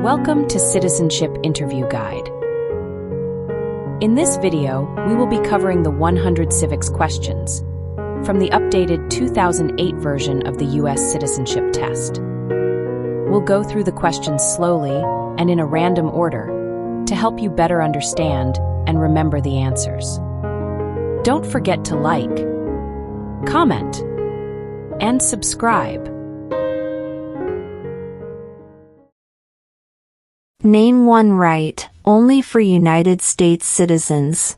Welcome to Citizenship Interview Guide. In this video, we will be covering the 100 civics questions from the updated 2008 version of the U.S. Citizenship Test. We'll go through the questions slowly and in a random order to help you better understand and remember the answers. Don't forget to like, comment, and subscribe. Name one right, only for United States citizens.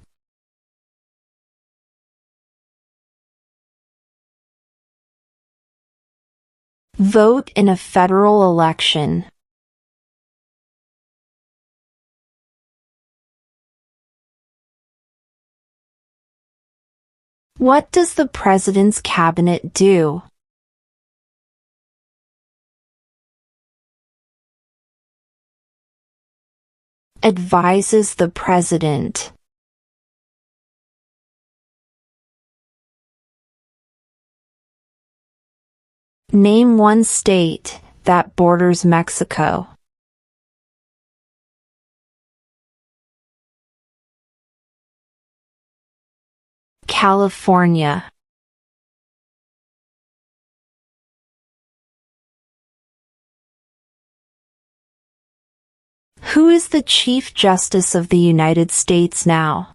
Vote in a federal election. What does the President's Cabinet do? Advises the President. Name one state that borders Mexico. California. Who is the Chief Justice of the United States now?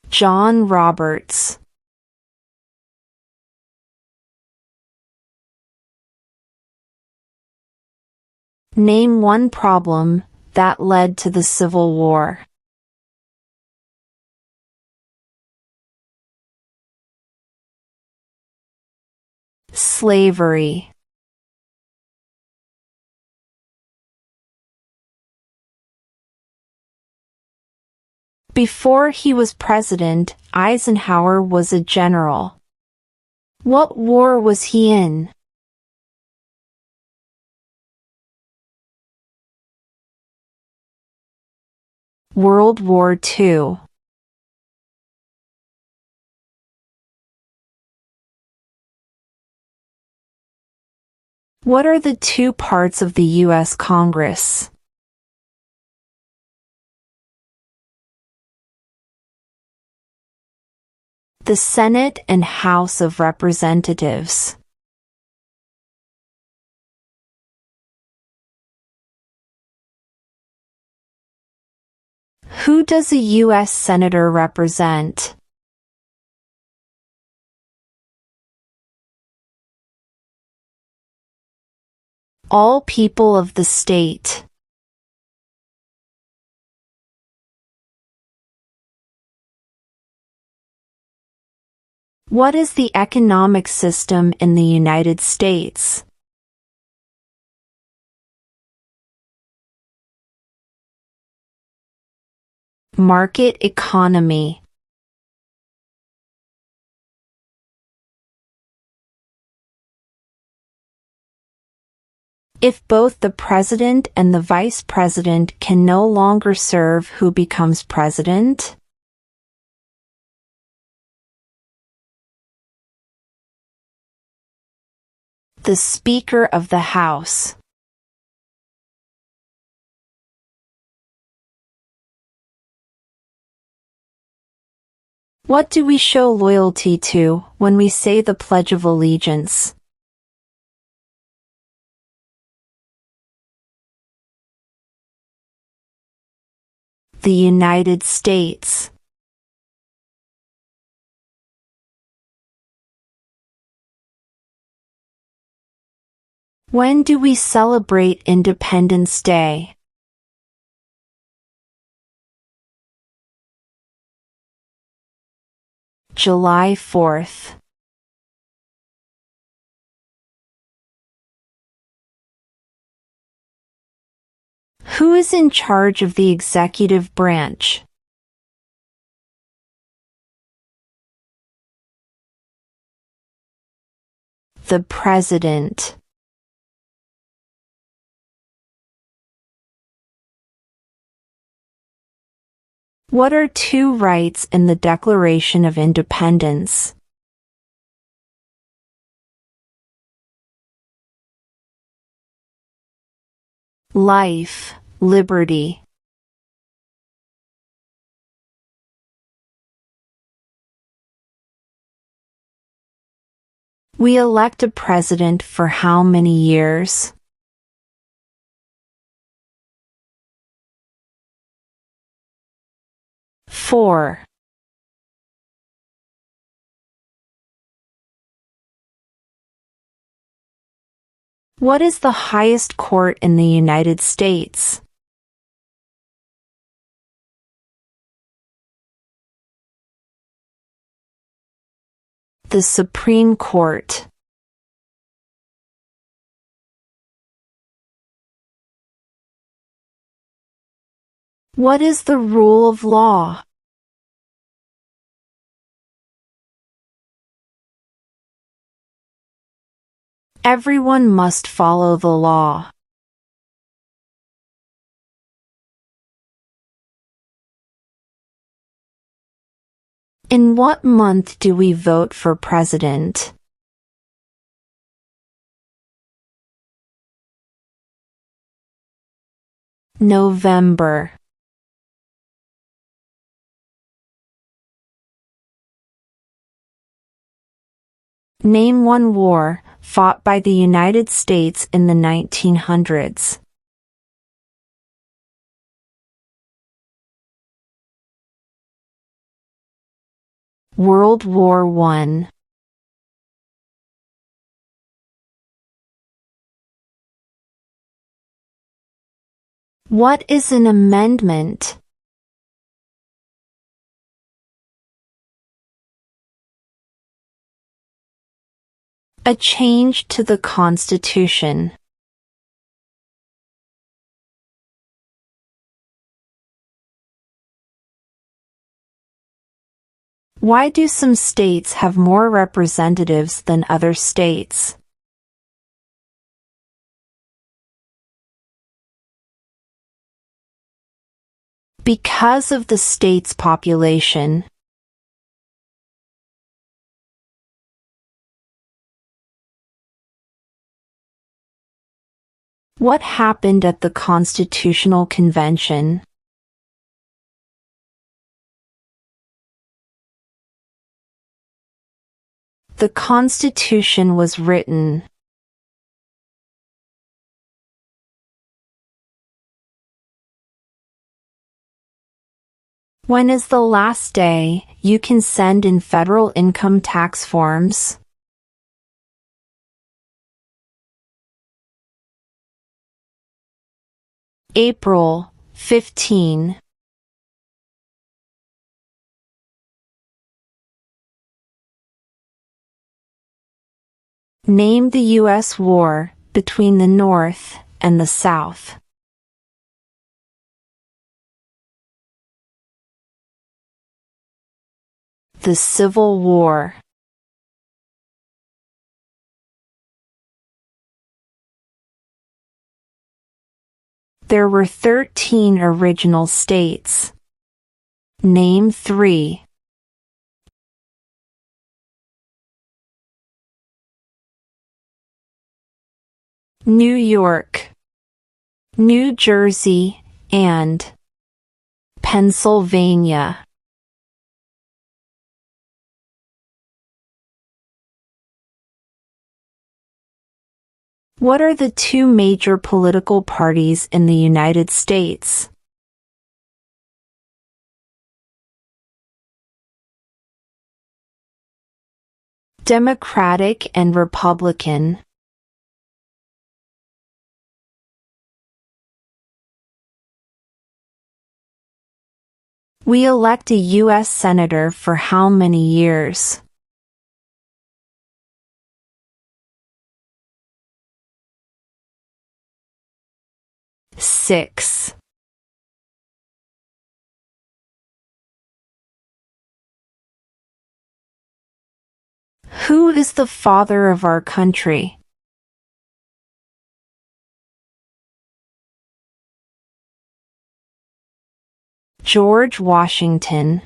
John Roberts. Name one problem that led to the Civil War. Slavery. Before he was president, Eisenhower was a general. What war was he in? World War II. What are the two parts of the U.S. Congress? The Senate and House of Representatives. Who does a U.S. Senator represent? All people of the state. What is the economic system in the United States? Market economy. If both the president and the vice president can no longer serve, who becomes president? The Speaker of the House. What do we show loyalty to when we say the Pledge of Allegiance? The United States. When do we celebrate Independence Day? July 4th. Who is in charge of the executive branch? The President. What are two rights in the Declaration of Independence? life, liberty. We elect a president for how many years? Four. What is the highest court in the United States? The Supreme Court. What is the rule of law? Everyone must follow the law. In what month do we vote for president? November. Name one war fought by the United States in the 1900s. World War I. What is an amendment? A change to the Constitution. Why do some states have more representatives than other states? Because of the state's population. What happened at the Constitutional Convention? The Constitution was written. When is the last day you can send in federal income tax forms? April 15. Name the U.S. war between the North and the South. The Civil War. There were 13 original states. Name 3. New York, New Jersey, and Pennsylvania. What are the two major political parties in the United States? Democratic and Republican. We elect a U.S. Senator for how many years? 6. Who is the father of our country? George Washington.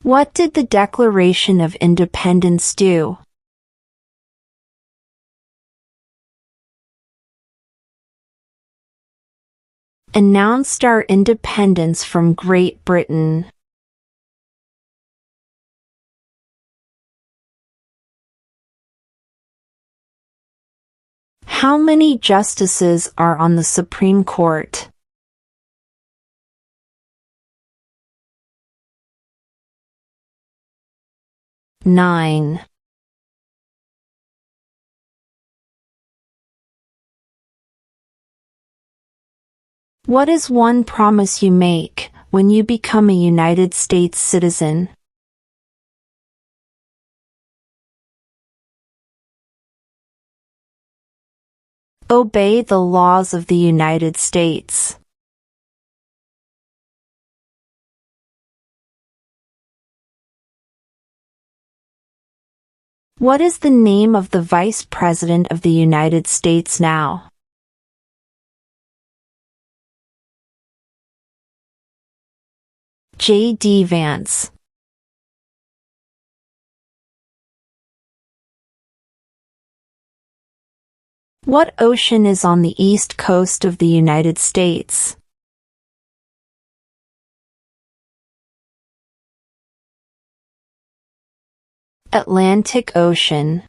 What did the Declaration of Independence do? Announced our independence from Great Britain. How many justices are on the Supreme Court? 9. What is one promise you make when you become a United States citizen? Obey the laws of the United States. What is the name of the Vice President of the United States now? J.D. Vance. What ocean is on the east coast of the United States? Atlantic Ocean.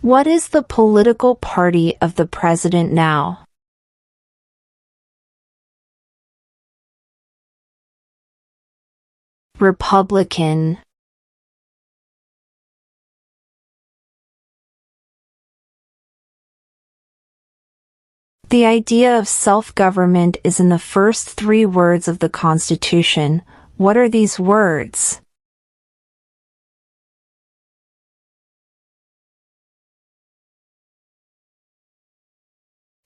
What is the political party of the president now? Republican. The idea of self-government is in the first 3 words of the Constitution. What are these words?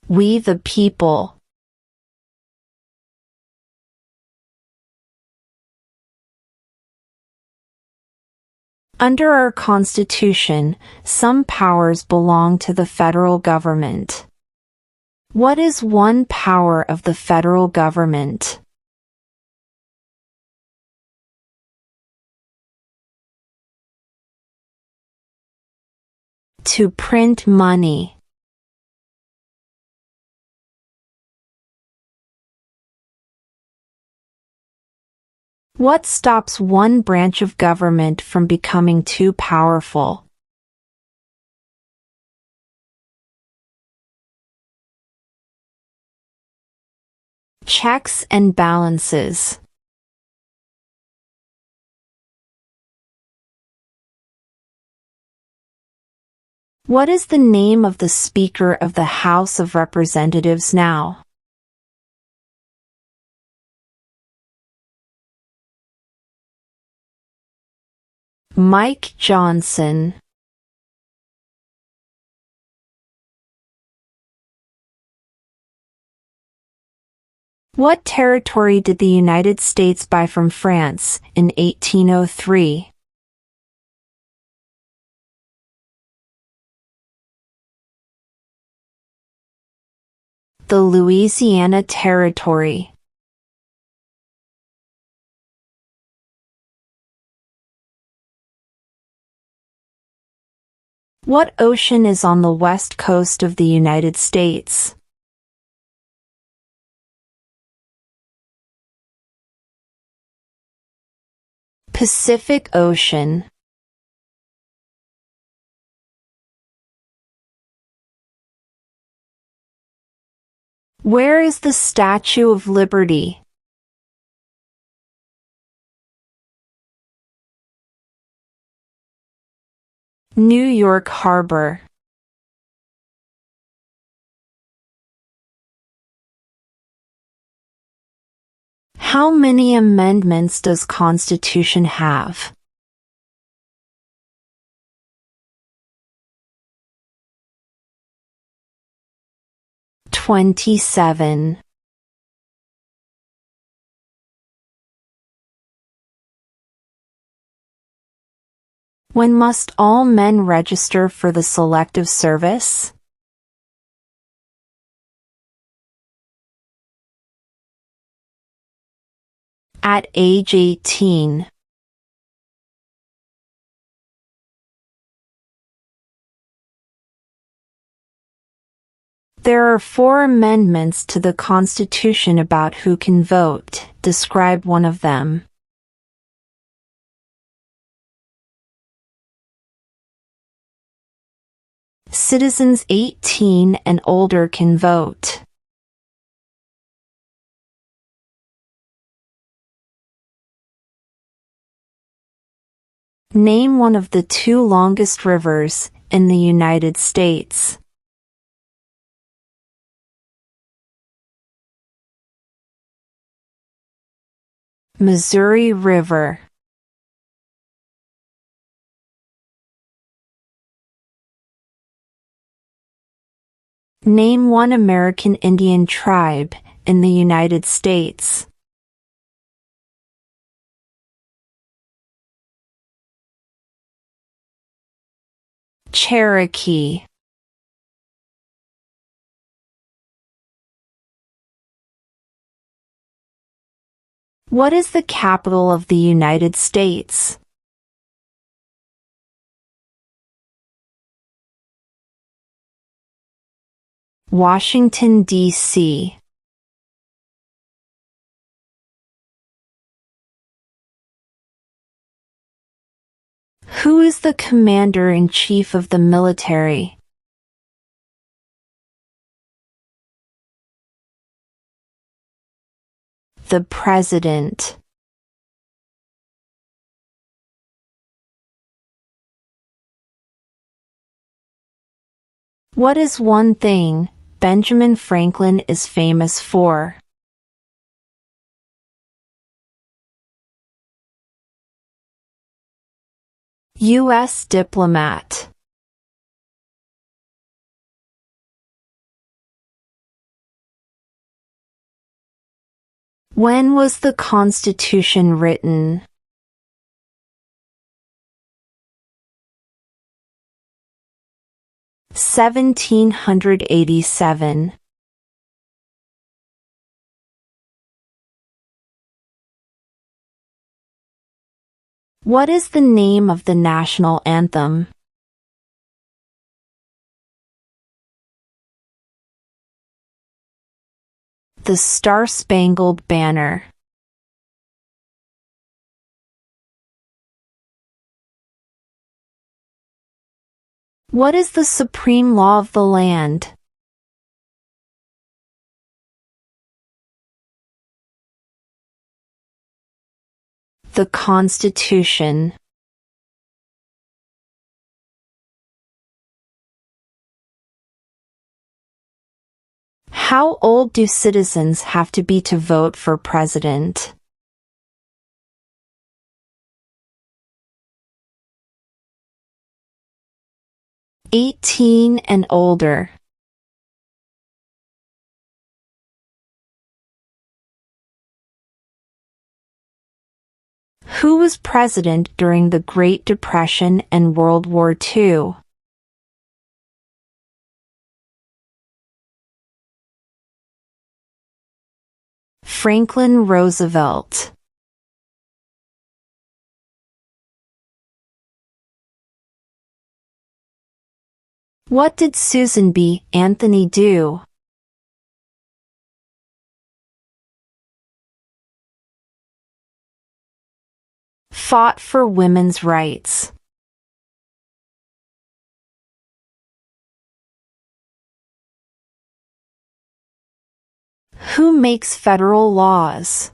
We the people. Under our Constitution, some powers belong to the federal government. What is one power of the federal government? To print money. What stops one branch of government from becoming too powerful? Checks and balances. What is the name of the Speaker of the House of Representatives now? Mike Johnson. What territory did the United States buy from France in 1803? The Louisiana Territory. What ocean is on the west coast of the United States? Pacific Ocean. Where is the Statue of Liberty? New York Harbor. How many amendments does Constitution have? 27. When must all men register for the Selective Service? At age 18. There are 4 amendments to the Constitution about who can vote. Describe one of them. Citizens 18 and older can vote. Name one of the 2 longest rivers in the United States. Missouri River. Name one American Indian tribe in the United States. Cherokee. What is the capital of the United States? Washington, D.C. Who is the Commander-in-Chief of the military? The President. What is one thing Benjamin Franklin is famous for? U.S. diplomat. When was the Constitution written? (1787). What is the name of the national anthem? The Star-Spangled Banner. What is the supreme law of the land? The Constitution. How old do citizens have to be to vote for president? (18 and older). Who was president during the Great Depression and World War II? Franklin Roosevelt. What did Susan B. Anthony do? Fought for women's rights. Who makes federal laws?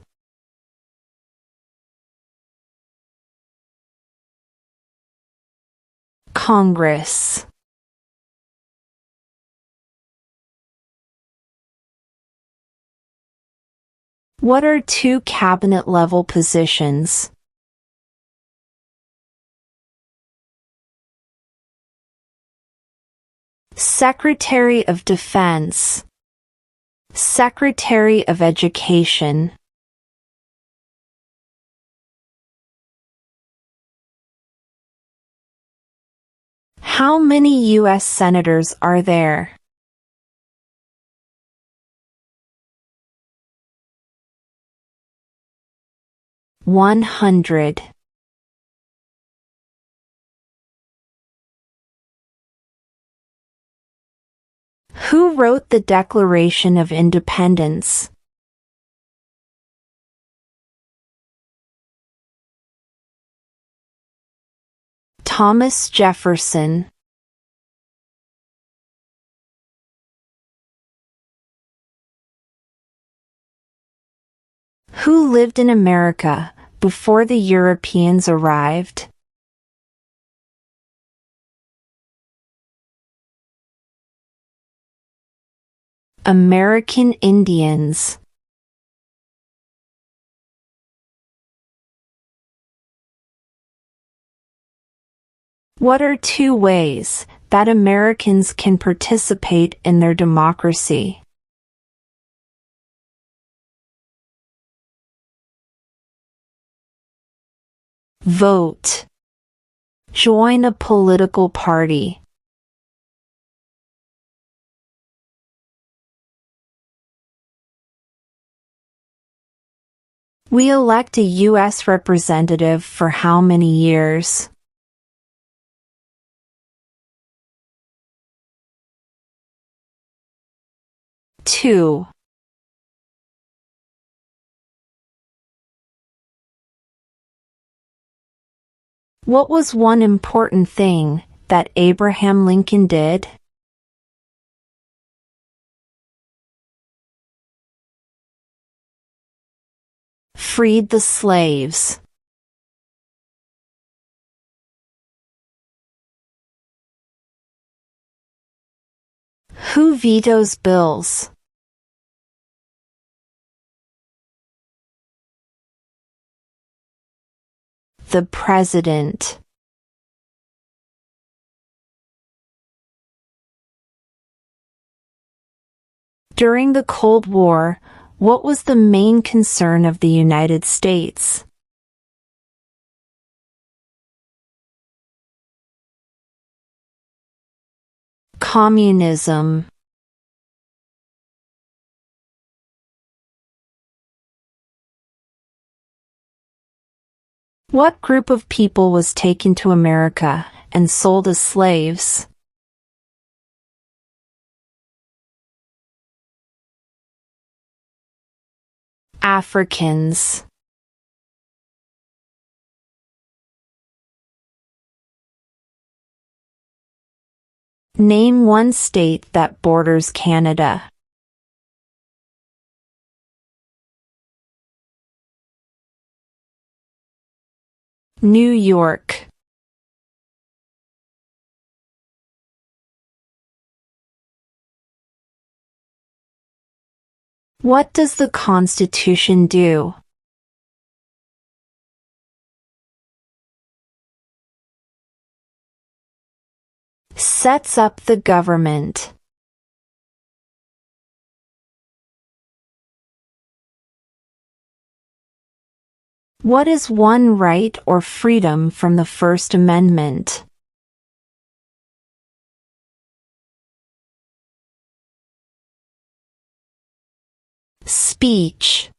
Congress. What are 2 cabinet-level positions? Secretary of Defense. Secretary of Education. How many U.S. senators are there? 100. Who wrote the Declaration of Independence? Thomas Jefferson. Who lived in America before the Europeans arrived? American Indians. What are 2 ways that Americans can participate in their democracy? Vote. Join a political party. We elect a U.S. representative for how many years? 2. What was one important thing that Abraham Lincoln did? Freed the slaves. Who vetoes bills? The President. During the Cold War, what was the main concern of the United States? Communism. What group of people was taken to America and sold as slaves? Africans. Name one state that borders Canada. New York. What does the Constitution do? Sets up the government. What is one right or freedom from the First Amendment? Speech.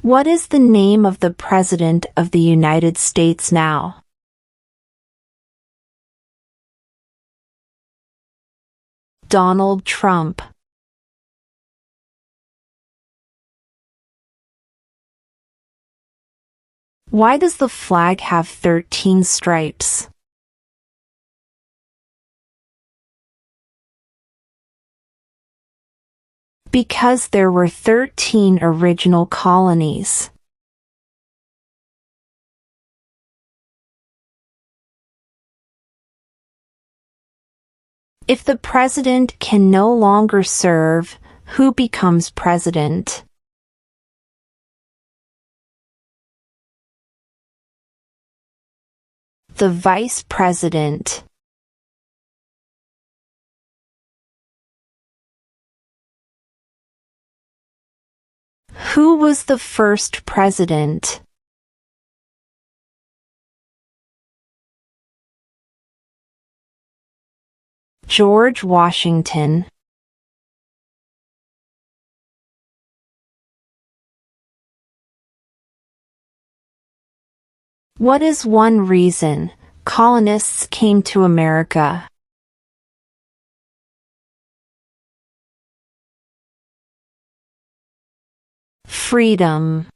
What is the name of the President of the United States now? Donald Trump. Why does the flag have 13 stripes? Because there were 13 original colonies. If the president can no longer serve, who becomes president? The vice president. Who was the first president? George Washington. What is one reason colonists came to America? Freedom.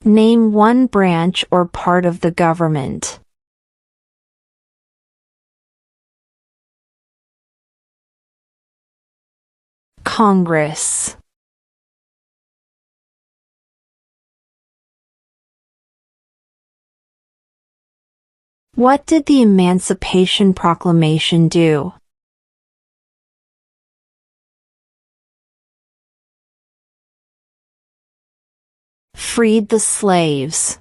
Name one branch or part of the government. Congress. What did the Emancipation Proclamation do? Freed the slaves.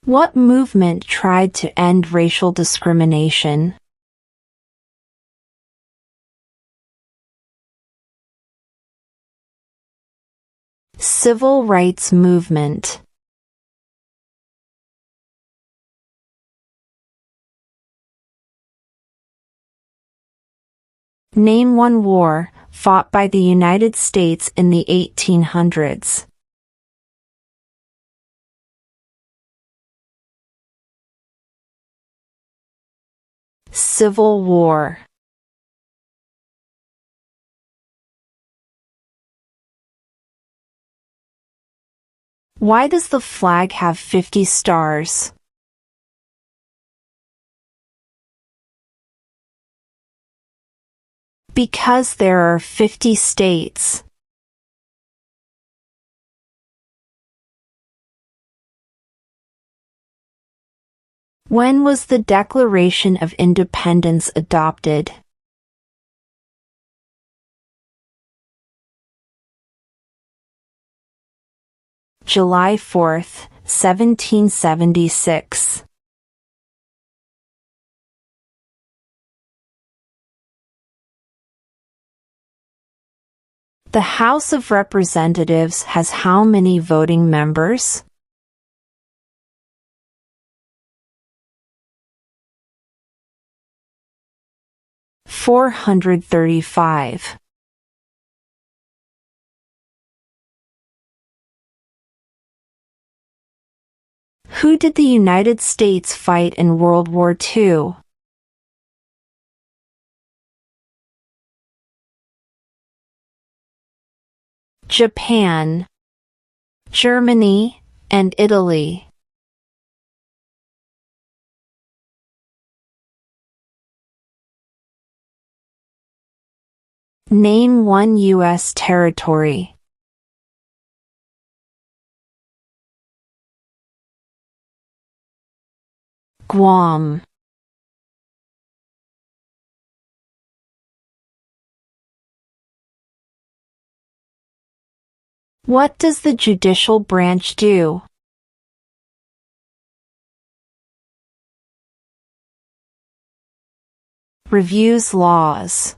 What movement tried to end racial discrimination? Civil rights movement. Name one war fought by the United States in the 1800s. Civil War. Why does the flag have 50 stars? Because there are 50 states. When was the Declaration of Independence adopted? July 4th, 1776. The House of Representatives has how many voting members? $435. Who did the United States fight in World War II? Japan, Germany, and Italy. Name one U.S. territory. Guam. What does the judicial branch do? Reviews laws.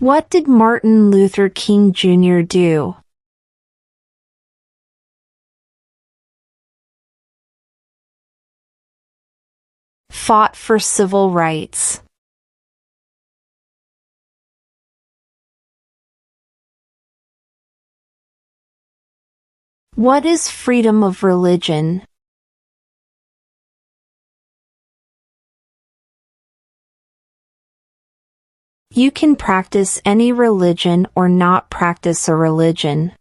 What did Martin Luther King Jr. do? Fought for civil rights. What is freedom of religion? You can practice any religion or not practice a religion.